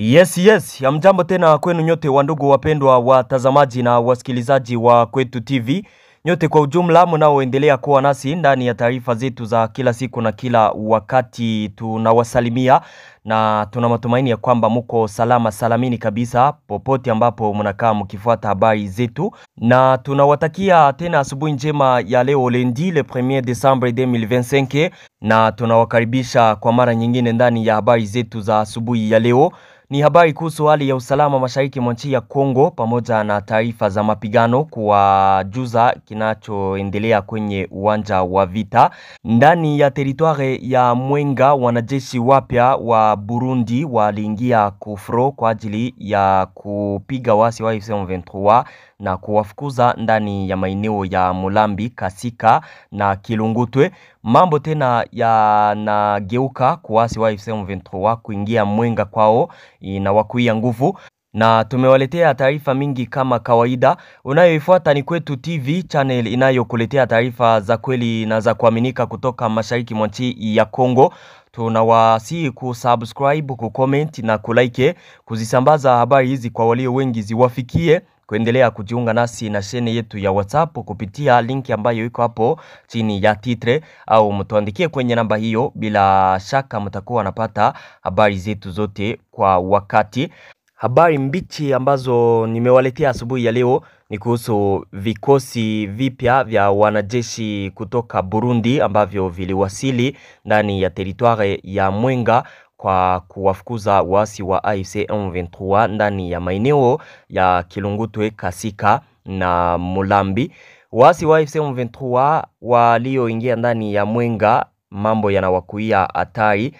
Yes, hamjambo tena kwenu nyote wandugu wapendwa watazamaji na wasikilizaji wa Kwetu TV. Nyote kwa ujumla mnaoendelea kuwa nasi ndani ya taarifa zetu za kila siku na kila wakati, tunawasalimia na tuna matumaini ya kwamba mko salama salamini kabisa popote ambapo mnakaa mkifuata habari zetu, na tunawatakia tena asubuhi njema ya leo lundi le 1er Desembre 2025, na tunawakaribisha kwa mara nyingine ndani ya habari zetu za asubuhi ya leo. Ni habari kuhusu hali ya usalama mashariki mwa nchi ya Kongo pamoja na taarifa za mapigano kuwajuza kinachoendelea kwenye uwanja wa vita. Ndani ya teritware ya Mwenga, wanajeshi wapya wa Burundi waliingia Kufro kwa ajili ya kupiga wasi wa M23 na kuwafukuza ndani ya maeneo ya Mulambi, Kasika na Kilungutwe. Mambo tena yanageuka kuasi wa M23 kuingia Mwenga kwao inawakuia nguvu, na tumewaletea taarifa mingi kama kawaida. Unayoifuata ni Kwetu TV channel inayokuletea taarifa za kweli na za kuaminika kutoka mashariki mwa nchi ya Kongo. Tunawasihi kusubscribe, kucomment na kulike, kuzisambaza habari hizi kwa walio wengi ziwafikie, kuendelea kujiunga nasi na shene yetu ya WhatsApp kupitia linki ambayo iko hapo chini ya titre, au mtuandikie kwenye namba hiyo. Bila shaka mtakuwa napata habari zetu zote kwa wakati. Habari mbichi ambazo nimewaletea asubuhi ya leo ni kuhusu vikosi vipya vya wanajeshi kutoka Burundi ambavyo viliwasili ndani ya teritware ya Mwenga kwa kuwafukuza waasi wa AFC M23 ndani ya maeneo ya Kilungutwe, Kasika na Mulambi. Waasi wa AFC M23 walioingia ndani ya Mwenga, mambo yanawakuia hatari,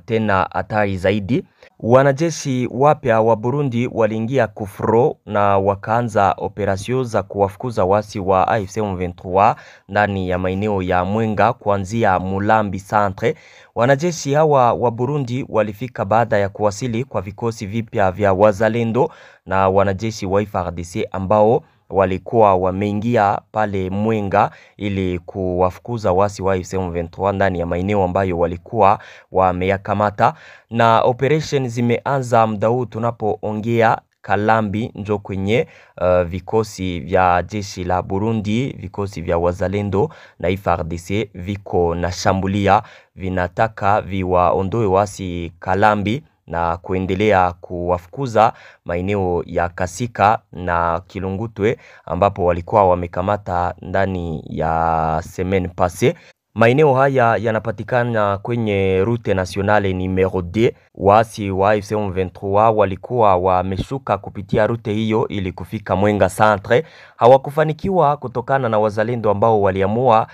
tena hatari zaidi. Wanajeshi wapya wa Burundi waliingia Kufro na wakaanza operasyon za kuwafukuza wasi wa AFC M23 ndani ya maeneo ya Mwenga kuanzia Mulambi Centre. Wanajeshi hawa wa Burundi walifika baada ya kuwasili kwa vikosi vipya vya wazalendo na wanajeshi wa FARDC ambao walikuwa wameingia pale Mwenga ili kuwafukuza wasi wa AFC M23 ndani ya maeneo ambayo walikuwa wameyakamata, na operation zimeanza muda huu tunapoongea. Kalambi njo kwenye vikosi vya jeshi la Burundi, vikosi vya wazalendo na FARDC viko na shambulia, vinataka viwaondoe wasi Kalambi na kuendelea kuwafukuza maeneo ya Kasika na Kilungutwe ambapo walikuwa wamekamata ndani ya semaine passée. Maeneo haya yanapatikana kwenye route nationale numero 2. Waasi wa AFC M23 walikuwa wameshuka kupitia route hiyo ili kufika Mwenga Centre. Hawakufanikiwa kutokana na wazalendo ambao waliamua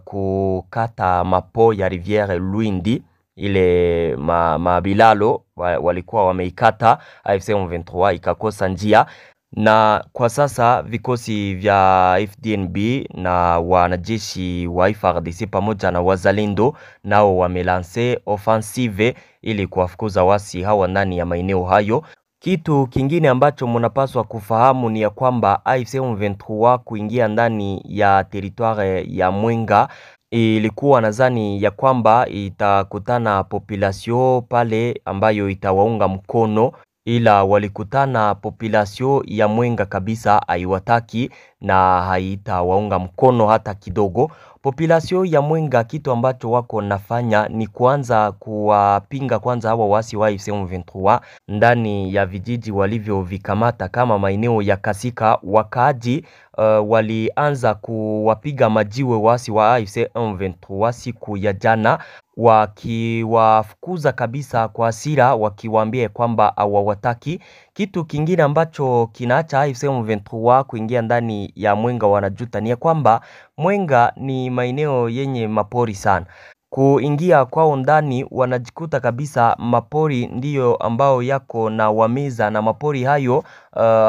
kukata mapo ya Rivière Luindi, ile mabilalo walikuwa wameikata. AFC M23 ikakosa njia, na kwa sasa vikosi vya FDNB na wanajeshi wa FARDC pamoja na wazalendo nao wamelance offensive ili kuwafukuza wasi hawa ndani ya maeneo hayo. Kitu kingine ambacho mnapaswa kufahamu ni ya kwamba AFC M23 kuingia ndani ya teritware ya Mwenga ilikuwa nadhani ya kwamba itakutana population pale ambayo itawaunga mkono, ila walikutana population ya Mwenga kabisa haiwataki na haitawaunga mkono hata kidogo. Population ya Mwenga kitu ambacho wako nafanya ni kuanza kuwapinga kwanza hawa wasi wa AFC M23 ndani ya vijiji walivyo vikamata kama maeneo ya Kasika. Wakaaji walianza kuwapiga majiwe wasi wa AFC M23 siku ya jana, wakiwafukuza kabisa kwa hasira, wakiwaambia kwamba hawawataki. Kitu kingine ambacho kinaacha AFC M23 kuingia ndani ya Mwenga wanajuta ni kwamba Mwenga ni maeneo yenye mapori sana. Kuingia kwao ndani wanajikuta kabisa mapori ndiyo ambao yako na wameza, na mapori hayo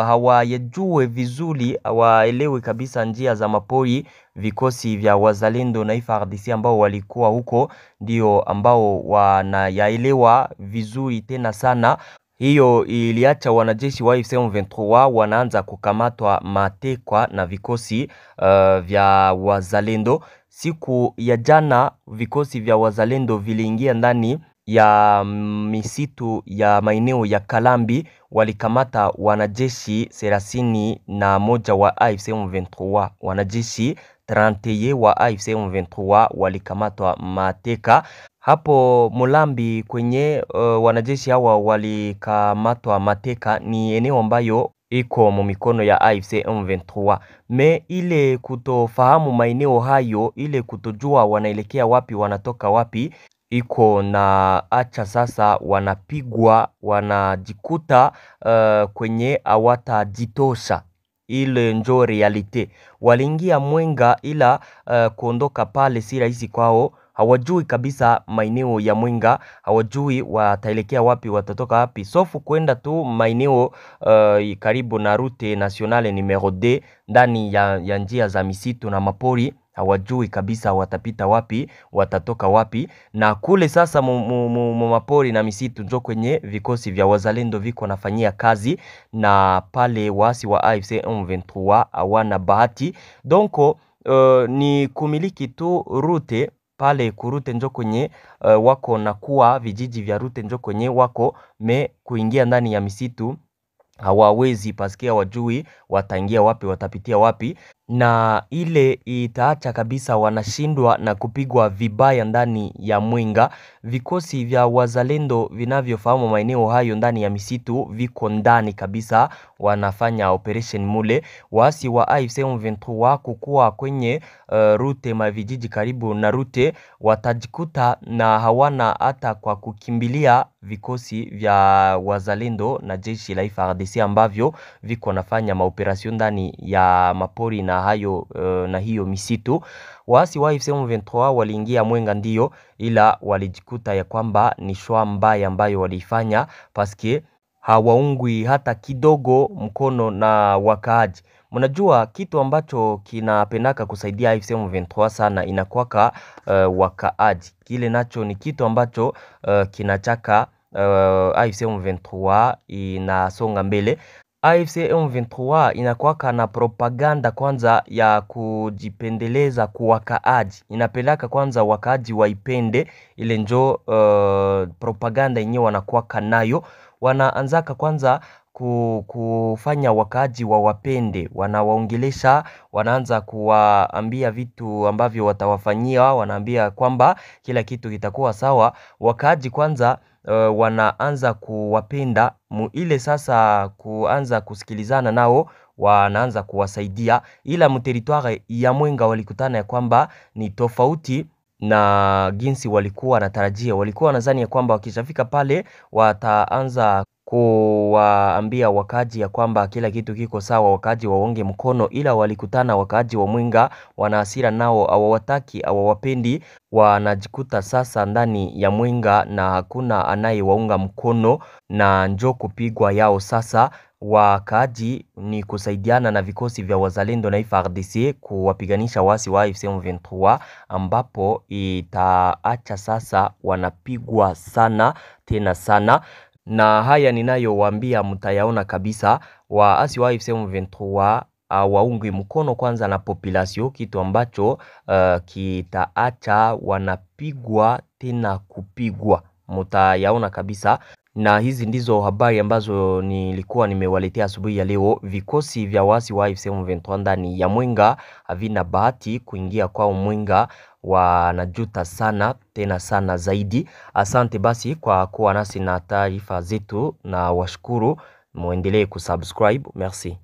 hawayajue vizuri, hawaelewi kabisa njia za mapori. Vikosi vya wazalendo na FARDC ambao walikuwa huko ndio ambao wanayaelewa vizuri tena sana. Hiyo iliacha wanajeshi wa AFC M23 wanaanza kukamatwa matekwa na vikosi vya wazalendo. Siku ya jana vikosi vya wazalendo viliingia ndani ya misitu ya maeneo ya Kalambi walikamata wanajeshi 31 wa AFC M23. Wanajeshi 31 wa AFC M23 walikamatwa mateka hapo Mulambi. Kwenye wanajeshi hawa walikamatwa mateka ni eneo ambayo iko mumikono ya AFC M23. Ile kutofahamu maeneo hayo, ile kutojua wanaelekea wapi, wanatoka wapi, iko na acha sasa wanapigwa, wanajikuta kwenye hawatajitosha. Ile njo realite. Waliingia Mwenga ila kuondoka pale si rahisi kwao. Hawajui kabisa maeneo ya Mwenga, hawajui wataelekea wapi, watatoka wapi. Sofu kwenda tu maeneo karibu na route nationale numero 2 ndani ya njia za misitu na mapori. Hawajui kabisa watapita wapi, watatoka wapi. Na kule sasa mapori na misitu njo kwenye vikosi vya wazalendo viko nafanyia kazi, na pale waasi wa AFC M23 hawana bahati. Donko ni kumiliki tu route pale kurute njo kwenye wako na kuwa vijiji vya route njo kwenye wako kuingia ndani ya misitu hawawezi, paske hawajui wataingia wapi, watapitia wapi, na ile itaacha kabisa wanashindwa na kupigwa vibaya ndani ya Mwenga. Vikosi vya wazalendo vinavyofahamu maeneo hayo ndani ya misitu viko ndani kabisa, wanafanya operation mule. Waasi wa AFC M23 kukua kwenye route mavijiji karibu na route, watajikuta na hawana hata kwa kukimbilia vikosi vya wazalendo na jeshi la FARDC ambavyo viko nafanya maoperation ndani ya mapori na hayo na hiyo misitu. Waasi wa AFC M23 waliingia Mwenga ndio, ila walijikuta ya kwamba ni shwa mbaya ambayo walifanya, paske hawaungwi hata kidogo mkono na wakaaji. Mnajua kitu ambacho kinapendaka kusaidia AFC M23 sana inakuwaka wakaaji. Kile nacho ni kitu ambacho kinachaka AFC M23 inasonga mbele. AFC M23 inakuwaka na propaganda kwanza ya kujipendeleza kwa wakaaji. Inapeleka kwanza wakaaji waipende, ile njo propaganda yenyewe wanakuwaka nayo. Wanaanzaka kwanza kufanya wakaaji wawapende, wanawaongelesha, wanaanza kuwaambia vitu ambavyo watawafanyia, wanaambia kwamba kila kitu kitakuwa sawa. Wakaaji kwanza wanaanza kuwapenda, ile sasa kuanza kusikilizana nao, wanaanza kuwasaidia. Ila mteritoire ya Mwenga walikutana ya kwamba ni tofauti na jinsi walikuwa natarajia. Walikuwa nadhani ya kwamba wakishafika pale wataanza kuwaambia wakaaji ya kwamba kila kitu kiko sawa, wakaaji waonge mkono. Ila walikutana wakaaji wa Mwenga wana hasira nao, hawawataki, hawawapendi. Wanajikuta sasa ndani ya Mwenga na hakuna anayewaunga mkono, na njo kupigwa yao sasa. Wakaaji ni kusaidiana na vikosi vya wazalendo na FARDC kuwapiganisha wasi wa AFC M23, ambapo itaacha sasa wanapigwa sana tena sana. Na haya ninayowaambia mtayaona kabisa. Waasi wa AFC M23 waungi mkono kwanza na population, kitu ambacho kitaacha wanapigwa tena kupigwa, mtayaona kabisa. Na hizi ndizo habari ambazo nilikuwa nimewaletea asubuhi ya leo. Vikosi vya waasi wa AFC M23 ndani ya Mwenga havina bahati kuingia kwao Mwenga, wanajuta sana tena sana zaidi. Asante basi kwa kuwa nasi na taarifa zetu, na washukuru, muendelee kusubscribe. Merci.